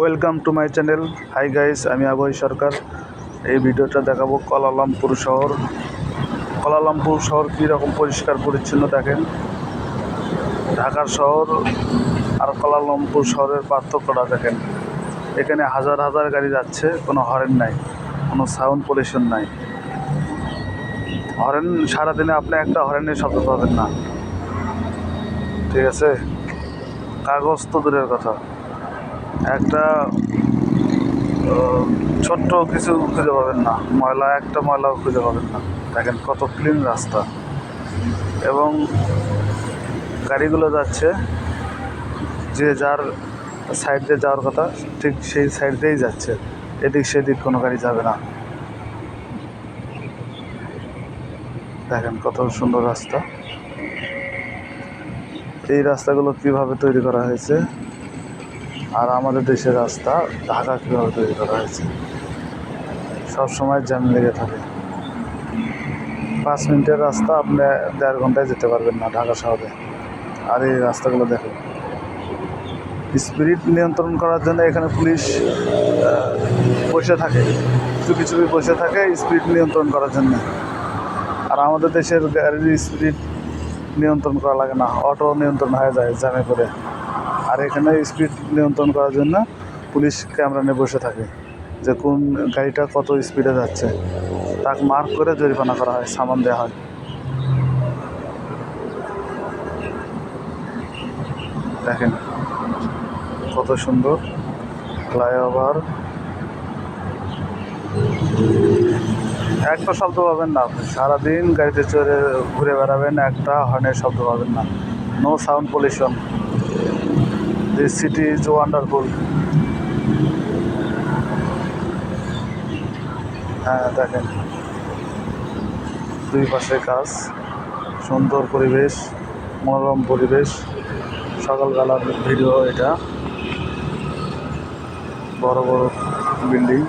Welcome to my channel. Hi guys, আমি আবহাই সরকার। এই ভিডিওটা দেখাবো কুয়ালালামপুর শহর। কুয়ালালামপুর শহর কীরকম পরিষ্কার পরিচ্ছন্ন দেখেন। ঢাকার শহর আর কুয়ালালামপুর শহরের পার্থক্যটা দেখেন। এখানে হাজার হাজার গাড়ি যাচ্ছে, কোনো হরেন নাই, কোনো সাউন্ড পলিউশন নাই। হরেন সারাদিনে আপনি একটা হরেনের শব্দ পাবেন না, ঠিক আছে? কাগজ তো দূরের কথা, একটা ছোট্ট কিছু খুঁজে পাবেন না, একটা ময়লাও খুঁজে পাবেন না। দেখেন কত ক্লিন রাস্তা, এবং গাড়িগুলো যাচ্ছে যে যার সাইড দিয়ে যাওয়ার কথা ঠিক সেই সাইড দিয়েই যাচ্ছে, এদিক সেদিক কোনো গাড়ি যাবে না। দেখেন কত সুন্দর রাস্তা। এই রাস্তাগুলো কিভাবে তৈরি করা হয়েছে, আর আমাদের দেশের রাস্তা ঢাকা কীভাবে তৈরি করা হয়েছে, সবসময় জ্যাম লেগে থাকে। 5 মিনিটের রাস্তা আপনি 1.5 ঘন্টায় যেতে পারবেন না ঢাকা শহরে। আর এই রাস্তাগুলো দেখেন, স্পিড নিয়ন্ত্রণ করার জন্য এখানে পুলিশ বসে থাকে, চুপি চুপি বসে থাকে স্পিড নিয়ন্ত্রণ করার জন্য। আর আমাদের দেশের গাড়ির স্পিড নিয়ন্ত্রণ করা লাগে না, অটো নিয়ন্ত্রণ হয়ে যায় জ্যামে করে। আর এখানে স্পিড নিয়ন্ত্রণ করার জন্য পুলিশ ক্যামেরা নিয়ে বসে থাকে, যে কোন গাড়িটা কত স্পিডে যাচ্ছে, তাকে মার্ক করে জরিমানা করা হয়, সামান দেওয়া হয়। দেখেন কত সুন্দর ফ্লাইওভার, একটা শব্দ পাবেন না আপনি, সারাদিন গাড়িতে চড়ে ঘুরে বেড়াবেন, একটা হর্নের শব্দ পাবেন না। No sound pollution. This city is wonderful. হ্যাঁ দেখেন, দুই পাশে গাছ, সুন্দর পরিবেশ, মনোরম পরিবেশ। সকালবেলার ভিডিও এটা। বড় বড় বিল্ডিং।